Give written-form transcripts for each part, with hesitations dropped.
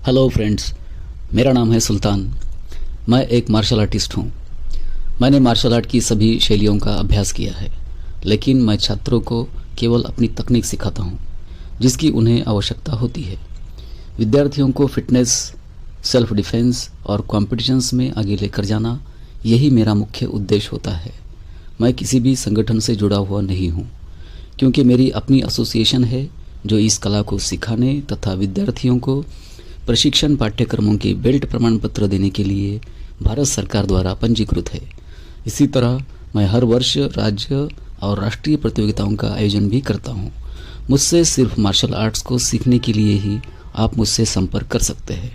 Hello friends, मेरा नाम है सुल्तान। मैं एक मार्शल आर्टिस्ट हूँ। मैंने मार्शल आर्ट की सभी शैलियों का अभ्यास किया है, लेकिन मैं छात्रों को केवल अपनी तकनीक सिखाता हूँ जिसकी उन्हें आवश्यकता होती है। विद्यार्थियों को फिटनेस, सेल्फ डिफेंस और कॉम्पिटिशन्स में आगे लेकर जाना, यही मेरा मुख्य उद्देश्य होता है। मैं किसी भी संगठन से जुड़ा हुआ नहीं हूँ, क्योंकि मेरी अपनी एसोसिएशन है जो इस कला को सिखाने तथा विद्यार्थियों को प्रशिक्षण पाठ्यक्रमों के बेल्ट प्रमाण पत्र देने के लिए भारत सरकार द्वारा पंजीकृत है। इसी तरह मैं हर वर्ष राज्य और राष्ट्रीय प्रतियोगिताओं का आयोजन भी करता हूँ। मुझसे सिर्फ मार्शल आर्ट्स को सीखने के लिए ही आप मुझसे संपर्क कर सकते हैं,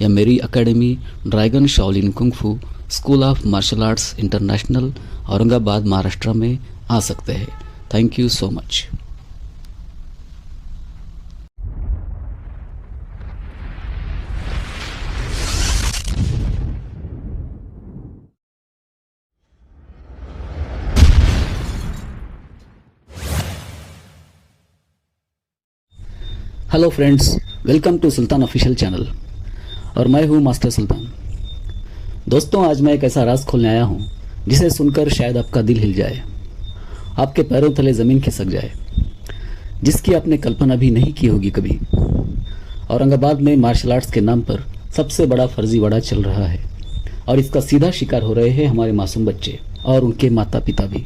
या मेरी academy dragon Shaolin kung fu school of martial arts international, Aurangabad, Maharashtra में आ सकते हैं। Thank you so much. Hello friends, welcome to Sultan official channel और मैं हूं मास्टर सुल्तान। दोस्तों, आज मैं एक ऐसा राज खोलने आया हूं जिसे सुनकर शायद आपका दिल हिल जाए, आपके पैरों तले ज़मीन खिसक जाए, जिसकी आपने कल्पना भी नहीं की होगी कभी। औरंगाबाद में मार्शल आर्ट्स के नाम पर सबसे बड़ा फर्जीवाड़ा चल रहा है और इसका सीधा शिकार हो रहे हैं हमारे मासूम बच्चे और उनके माता पिता भी,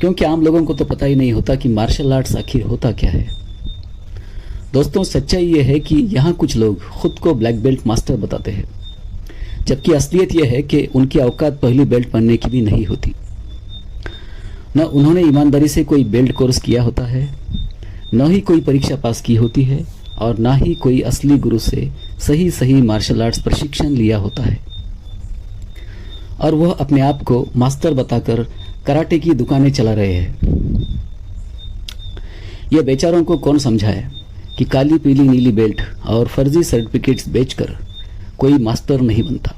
क्योंकि आम लोगों को तो पता ही नहीं होता कि मार्शल आर्ट्स आखिर होता क्या है। दोस्तों, सच्चाई ये है कि यहाँ कुछ लोग खुद को ब्लैक बेल्ट मास्टर बताते हैं, जबकि असलियत यह है कि उनकी औकात पहली बेल्ट बनने की भी नहीं होती। न उन्होंने ईमानदारी से कोई बेल्ट कोर्स किया होता है, न ही कोई परीक्षा पास की होती है, और न ही कोई असली गुरु से सही मार्शल आर्ट्स प्रशिक्षण लिया होता है, और वह अपने आप को मास्टर बताकर कराटे की दुकानें चला रहे हैं। यह बेचारों को कौन समझाए कि काली पीली नीली बेल्ट और फर्जी सर्टिफिकेट्स बेचकर कोई मास्टर नहीं बनता।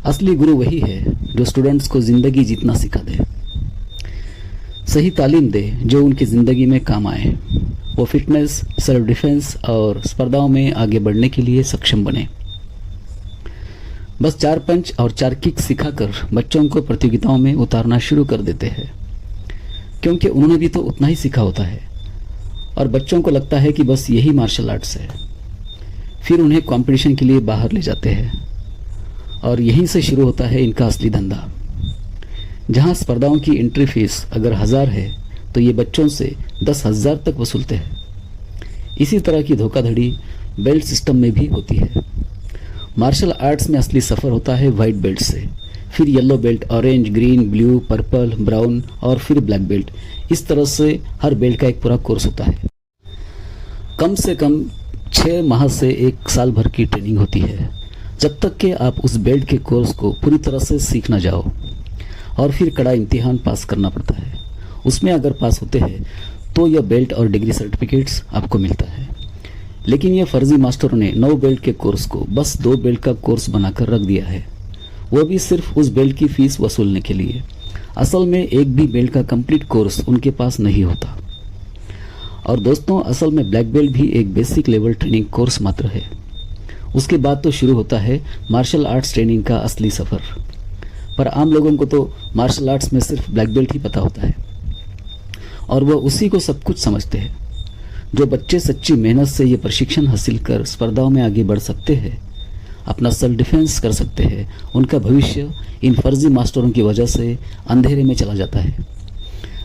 असली गुरु वही है जो स्टूडेंट्स को जिंदगी जीतना सिखा दे, सही तालीम दे जो उनकी जिंदगी में काम आए, वो फिटनेस, सेल्फ डिफेंस और स्पर्धाओं में आगे बढ़ने के लिए सक्षम बने। बस 4 पंच और 4 किक सिखाकर बच्चों को प्रतियोगिताओं में उतारना शुरू कर देते हैं, क्योंकि उन्होंने भी तो उतना ही सीखा होता है और बच्चों को लगता है कि बस यही मार्शल आर्ट्स है। फिर उन्हें कंपटीशन के लिए बाहर ले जाते हैं और यहीं से शुरू होता है इनका असली धंधा। जहां स्पर्धाओं की एंट्री फीस अगर 1000 है तो ये बच्चों से 10,000 तक वसूलते हैं। इसी तरह की धोखाधड़ी बेल्ट सिस्टम में भी होती है। मार्शल आर्ट्स में असली सफ़र होता है वाइट बेल्ट से, फिर yellow belt, orange, green, blue, purple, brown और फिर ब्लैक बेल्ट। इस तरह से हर बेल्ट का एक पूरा कोर्स होता है। कम से कम 6 माह से 1 साल भर की ट्रेनिंग होती है, जब तक कि आप उस बेल्ट के कोर्स को पूरी तरह से सीख ना जाओ, और फिर कड़ा इम्तिहान पास करना पड़ता है। उसमें अगर पास होते हैं तो यह बेल्ट और डिग्री सर्टिफिकेट्स आपको मिलता है। लेकिन यह फर्जी मास्टरों ने 9 बेल्ट के कोर्स को बस 2 बेल्ट का कोर्स बनाकर रख दिया है, वो भी सिर्फ उस बेल्ट की फीस वसूलने के लिए। असल में एक भी बेल्ट का कंप्लीट कोर्स उनके पास नहीं होता। और दोस्तों, असल में ब्लैक बेल्ट भी एक बेसिक लेवल ट्रेनिंग कोर्स मात्र है। उसके बाद तो शुरू होता है मार्शल आर्ट्स ट्रेनिंग का असली सफ़र। पर आम लोगों को तो मार्शल आर्ट्स में सिर्फ ब्लैक बेल्ट ही पता होता है और वह उसी को सब कुछ समझते हैं। जो बच्चे सच्ची मेहनत से ये प्रशिक्षण हासिल कर स्पर्धाओं में आगे बढ़ सकते हैं, अपना सेल्फ डिफेंस कर सकते हैं, उनका भविष्य इन फर्जी मास्टरों की वजह से अंधेरे में चला जाता है।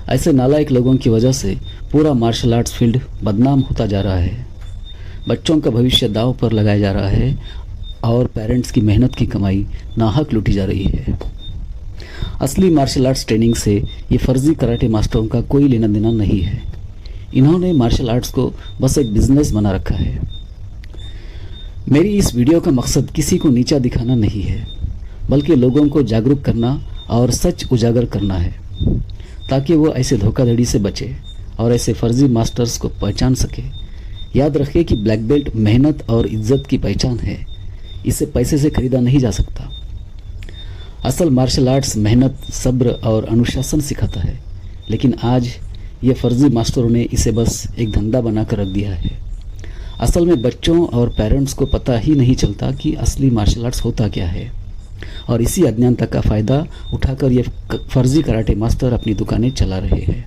ऐसे नालायक लोगों की वजह से पूरा मार्शल आर्ट्स फील्ड बदनाम होता जा रहा है। बच्चों का भविष्य दांव पर लगाया जा रहा है और पेरेंट्स की मेहनत की कमाई नाहक लूटी जा रही है। असली मार्शल आर्ट्स ट्रेनिंग से ये फर्जी कराटे मास्टरों का कोई लेना देना नहीं है। इन्होंने मार्शल आर्ट्स को बस एक बिजनेस बना रखा है। मेरी इस वीडियो का मकसद किसी को नीचा दिखाना नहीं है, बल्कि लोगों को जागरूक करना और सच उजागर करना है, ताकि वो ऐसे धोखाधड़ी से बचे और ऐसे फर्जी मास्टर्स को पहचान सके। याद रखें कि ब्लैक बेल्ट मेहनत और इज्जत की पहचान है, इसे पैसे से खरीदा नहीं जा सकता। असल मार्शल आर्ट्स मेहनत, सब्र और अनुशासन सिखाता है, लेकिन आज ये फर्जी मास्टरों ने इसे बस एक धंधा बनाकर रख दिया है। असल में बच्चों और पेरेंट्स को पता ही नहीं चलता कि असली मार्शल आर्ट्स होता क्या है, और इसी अज्ञानता का फ़ायदा उठाकर ये फर्जी कराटे मास्टर अपनी दुकानें चला रहे हैं।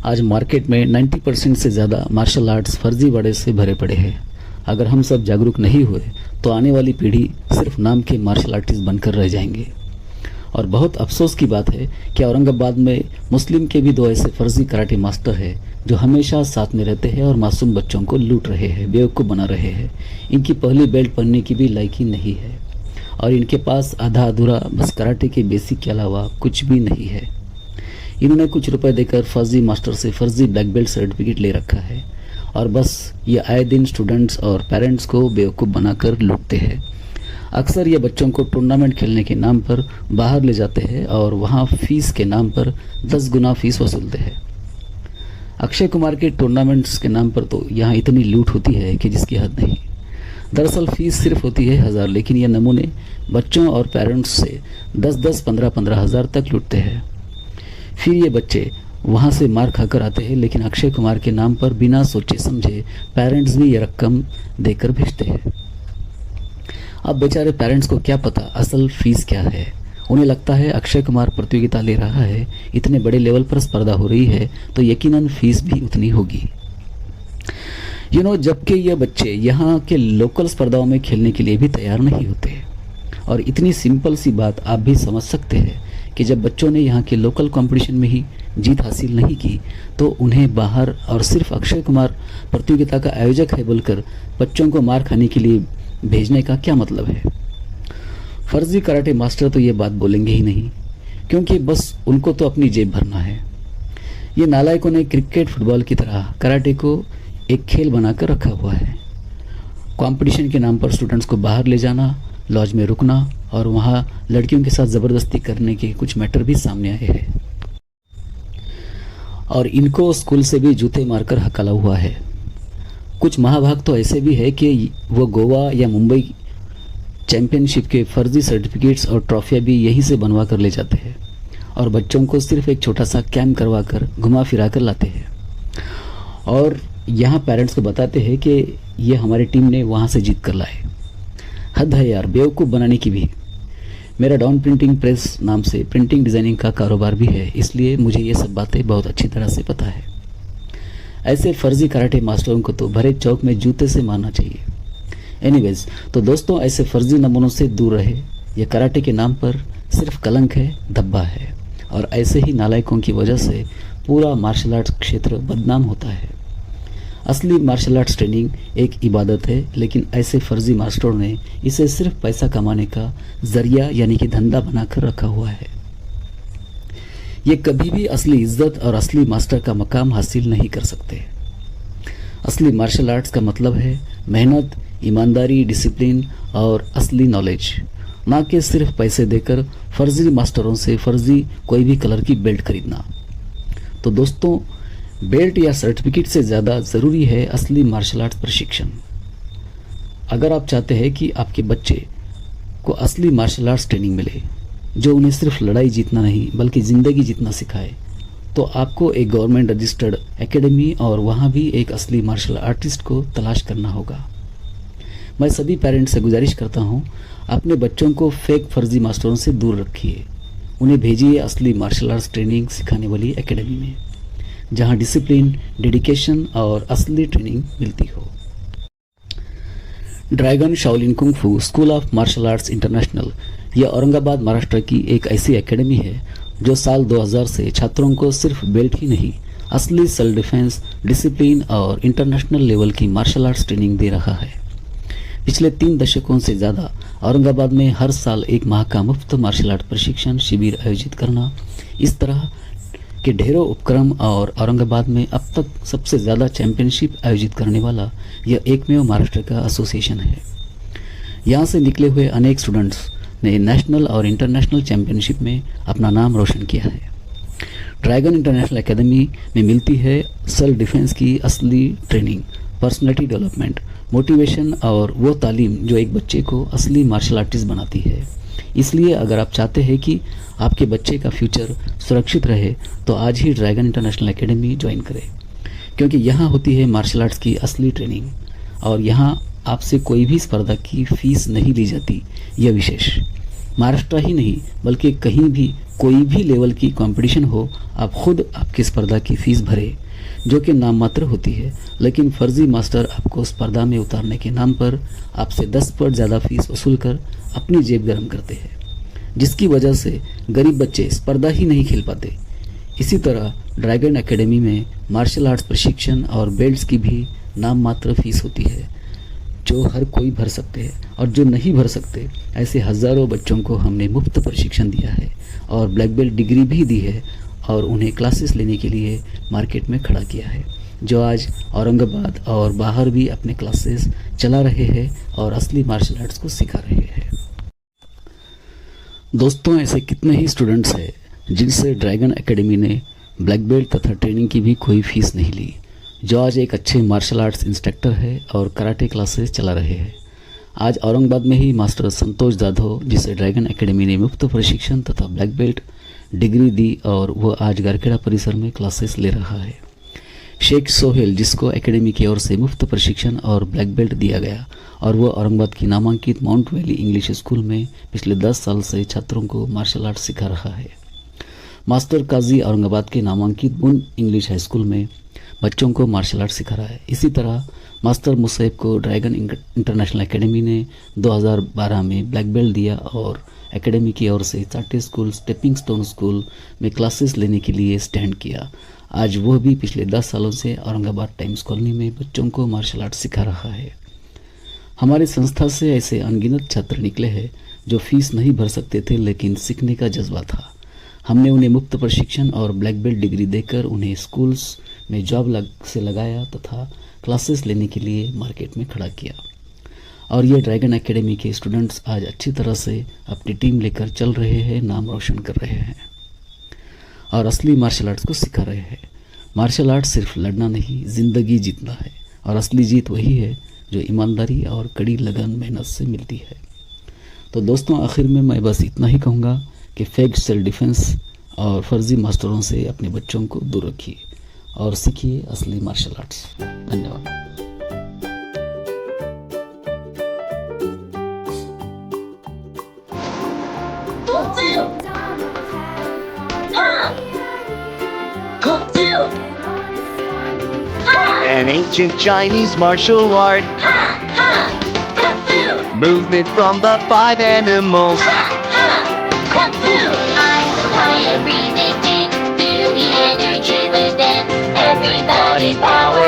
आज मार्केट में 90% से ज़्यादा मार्शल आर्ट्स फर्जी बड़े से भरे पड़े हैं। अगर हम सब जागरूक नहीं हुए तो आने वाली पीढ़ी सिर्फ नाम के मार्शल आर्टिस्ट बनकर रह जाएंगे। और बहुत अफसोस की बात है कि औरंगाबाद में मुस्लिम के भी 2 ऐसे फर्जी कराटे मास्टर हैं जो हमेशा साथ में रहते हैं और मासूम बच्चों को लूट रहे हैं, बेवकूफ़ बना रहे हैं। इनकी पहली बेल्ट पहनने की भी लायकी नहीं है और इनके पास आधा अधूरा बस कराटे के बेसिक के अलावा कुछ भी नहीं है। इन्होंने कुछ रुपए देकर फर्जी मास्टर से फर्जी ब्लैक बेल्ट सर्टिफिकेट ले रखा है और बस ये आए दिन स्टूडेंट्स और पेरेंट्स को बेवकूफ़ बनाकर लूटते हैं। अक्सर ये बच्चों को टूर्नामेंट खेलने के नाम पर बाहर ले जाते हैं और वहाँ फीस के नाम पर 10 गुना फीस वसूलते हैं। अक्षय कुमार के टूर्नामेंट्स के नाम पर तो यहाँ इतनी लूट होती है कि जिसकी हद नहीं। दरअसल फीस सिर्फ होती है 1000, लेकिन ये नमूने बच्चों और पेरेंट्स से 10-10, 15-15 हज़ार तक लूटते हैं। फिर ये बच्चे वहाँ से मार खाकर आते हैं, लेकिन अक्षय कुमार के नाम पर बिना सोचे समझे पेरेंट्स भी ये रकम देकर भेजते हैं। अब बेचारे पेरेंट्स को क्या पता असल फीस क्या है। उन्हें लगता है अक्षय कुमार प्रतियोगिता ले रहा है, इतने बड़े लेवल पर स्पर्धा हो रही है तो यकीनन फीस भी उतनी होगी। जबकि ये बच्चे यहाँ के लोकल स्पर्धाओं में खेलने के लिए भी तैयार नहीं होते। और इतनी सिंपल सी बात आप भी समझ सकते हैं कि जब बच्चों ने यहाँ के लोकल कंपटीशन में ही जीत हासिल नहीं की तो उन्हें बाहर और सिर्फ अक्षय कुमार प्रतियोगिता का आयोजक है बोलकर बच्चों को मार खाने के लिए भेजने का क्या मतलब है। फर्जी कराटे मास्टर तो ये बात बोलेंगे ही नहीं, क्योंकि बस उनको तो अपनी जेब भरना है। ये नालायकों ने क्रिकेट फुटबॉल की तरह कराटे को एक खेल बनाकर रखा हुआ है। कंपटीशन के नाम पर स्टूडेंट्स को बाहर ले जाना, लॉज में रुकना और वहाँ लड़कियों के साथ ज़बरदस्ती करने के कुछ मैटर भी सामने आए हैं और इनको स्कूल से भी जूते मारकर हकाला हुआ है। कुछ महाभाग तो ऐसे भी है कि वो गोवा या मुंबई चैंपियनशिप के फर्जी सर्टिफिकेट्स और ट्रॉफियाँ भी यहीं से बनवा कर ले जाते हैं और बच्चों को सिर्फ एक छोटा सा कैंप करवा कर घुमा फिरा कर लाते हैं और यहाँ पेरेंट्स को बताते हैं कि ये हमारी टीम ने वहाँ से जीत कर लाए। हद है यार बेवकूफ़ बनाने की भी। मेरा डॉन प्रिंटिंग प्रेस नाम से प्रिंटिंग डिज़ाइनिंग का कारोबार भी है, इसलिए मुझे ये सब बातें बहुत अच्छी तरह से पता है। ऐसे फर्जी कराटे मास्टरों को तो भरे चौक में जूते से मारना चाहिए। एनीवेज, तो दोस्तों ऐसे फर्जी नमूनों से दूर रहे। यह कराटे के नाम पर सिर्फ कलंक है, धब्बा है और ऐसे ही नालायकों की वजह से पूरा मार्शल आर्ट्स क्षेत्र बदनाम होता है। असली मार्शल आर्ट्स ट्रेनिंग एक इबादत है, लेकिन ऐसे फर्जी मास्टरों ने इसे सिर्फ पैसा कमाने का जरिया यानी कि धंधा बनाकर रखा हुआ है। ये कभी भी असली इज्जत और असली मास्टर का मकाम हासिल नहीं कर सकते। असली मार्शल आर्ट्स का मतलब है मेहनत, ईमानदारी, डिसिप्लिन और असली नॉलेज, ना कि सिर्फ पैसे देकर फर्जी मास्टरों से फर्जी कोई भी कलर की बेल्ट खरीदना। तो दोस्तों, बेल्ट या सर्टिफिकेट से ज़्यादा ज़रूरी है असली मार्शल आर्ट्स प्रशिक्षण। अगर आप चाहते हैं कि आपके बच्चे को असली मार्शल आर्ट्स ट्रेनिंग मिले जो उन्हें सिर्फ लड़ाई जीतना नहीं बल्कि ज़िंदगी जीतना सिखाए, तो आपको एक गवर्नमेंट रजिस्टर्ड एकेडमी और वहाँ भी एक असली मार्शल आर्टिस्ट को तलाश करना होगा। मैं सभी पेरेंट्स से गुजारिश करता हूँ, अपने बच्चों को फेक फर्जी मास्टरों से दूर रखिए। उन्हें भेजिए असली मार्शल आर्ट्स ट्रेनिंग सिखाने वाली एकेडमी में, जहाँ डिसिप्लिन, डेडिकेशन और असली ट्रेनिंग मिलती हो। Dragon Shaolin kung fu school of martial arts international यह औरंगाबाद महाराष्ट्र की एक ऐसी एकेडमी है जो साल 2000 से छात्रों को सिर्फ बेल्ट ही नहीं, असली सेल्फ डिफेंस, डिसिप्लिन और इंटरनेशनल लेवल की मार्शल आर्ट्स ट्रेनिंग दे रहा है। पिछले 3 दशकों से ज़्यादा औरंगाबाद में हर साल एक माह का मुफ्त मार्शल आर्ट प्रशिक्षण शिविर आयोजित करना, इस तरह के ढेरों उपक्रम और औरंगाबाद में अब तक सबसे ज़्यादा चैंपियनशिप आयोजित करने वाला यह एकमेव महाराष्ट्र का एसोसिएशन है। यहाँ से निकले हुए अनेक स्टूडेंट्स ने नेशनल और इंटरनेशनल चैंपियनशिप में अपना नाम रोशन किया है। ड्रैगन इंटरनेशनल एकेडमी में मिलती है सेल्फ डिफेंस की असली ट्रेनिंग, पर्सनैलिटी डेवलपमेंट, मोटिवेशन और वो तालीम जो एक बच्चे को असली मार्शल आर्टिस्ट बनाती है। इसलिए अगर आप चाहते हैं कि आपके बच्चे का फ्यूचर सुरक्षित रहे तो आज ही ड्रैगन इंटरनेशनल एकेडमी ज्वाइन करें। क्योंकि यहाँ होती है मार्शल आर्ट्स की असली ट्रेनिंग और यहाँ आपसे कोई भी स्पर्धा की फीस नहीं ली जाती। यह विशेष महाराष्ट्र ही नहीं बल्कि कहीं भी कोई भी लेवल की कंपटीशन हो, आप खुद आपकी स्पर्धा की फीस भरे, जो कि नाम मात्र होती है, लेकिन फर्जी मास्टर आपको स्पर्धा में उतारने के नाम पर आपसे 10% ज़्यादा फीस वसूल कर अपनी जेब गर्म करते हैं, जिसकी वजह से गरीब बच्चे स्पर्धा ही नहीं खेल पाते। इसी तरह ड्रैगन एकेडमी में मार्शल आर्ट्स प्रशिक्षण और बेल्ट्स की भी नाम मात्र फीस होती है, जो हर कोई भर सकते हैं, और जो नहीं भर सकते ऐसे हज़ारों बच्चों को हमने मुफ्त प्रशिक्षण दिया है और ब्लैक बेल्ट डिग्री भी दी है और उन्हें क्लासेस लेने के लिए मार्केट में खड़ा किया है, जो आज औरंगाबाद और बाहर भी अपने क्लासेस चला रहे हैं और असली मार्शल आर्ट्स को सिखा रहे हैं। दोस्तों, ऐसे कितने ही स्टूडेंट्स हैं जिनसे ड्रैगन एकेडमी ने ब्लैक बेल्ट तथा ट्रेनिंग की भी कोई फीस नहीं ली, जो आज एक अच्छे मार्शल आर्ट्स इंस्ट्रक्टर है और कराटे क्लासेस चला रहे हैं। आज औरंगाबाद में ही मास्टर संतोष जाधव, जिसे ड्रैगन एकेडमी ने मुफ्त प्रशिक्षण तथा ब्लैक बेल्ट डिग्री दी और वह आज गारखेड़ा परिसर में क्लासेस ले रहा है। शेख सोहेल, जिसको एकेडमी की ओर से मुफ्त प्रशिक्षण और ब्लैक बेल्ट दिया गया और वह औरंगाबाद की नामांकित माउंट वैली इंग्लिश स्कूल में पिछले 10 साल से छात्रों को मार्शल आर्ट सिखा रहा है। मास्टर काजी औरंगाबाद के नामांकित बुन इंग्लिश हाई स्कूल में बच्चों को मार्शल आर्ट सिखा रहा है। इसी तरह मास्टर मुसैब को ड्रैगन इंटरनेशनल एकेडमी ने 2012 में ब्लैक बेल्ट दिया और एकेडमी की ओर से चाटे स्कूल, स्टेपिंग स्टोन स्कूल में क्लासेस लेने के लिए स्टैंड किया। आज वह भी पिछले 10 सालों से औरंगाबाद टाइम्स कॉलोनी में बच्चों को मार्शल आर्ट सिखा रहा है। हमारी संस्था से ऐसे अनगिनत छात्र निकले हैं जो फीस नहीं भर सकते थे, लेकिन सीखने का जज्बा था। हमने उन्हें मुफ्त प्रशिक्षण और ब्लैक बेल्ट डिग्री देकर उन्हें स्कूल्स में जॉब से लगाया तथा क्लासेस लेने के लिए मार्केट में खड़ा किया। और ये ड्रैगन एकेडमी के स्टूडेंट्स आज अच्छी तरह से अपनी टीम लेकर चल रहे हैं, नाम रोशन कर रहे हैं और असली मार्शल आर्ट्स को सिखा रहे हैं। मार्शल आर्ट सिर्फ लड़ना नहीं, जिंदगी जीतना है और असली जीत वही है जो ईमानदारी और कड़ी लगन मेहनत से मिलती है। तो दोस्तों, आखिर में मैं बस इतना ही कहूँगा कि फेक सेल्फ डिफेंस और फर्जी मास्टरों से अपने बच्चों को दूर रखिए और सीखिए असली मार्शल आर्ट्स। धन्यवाद। An ancient Chinese martial art. Movement from the 5 animals. Breathing deep, feel the energy within. Everybody power.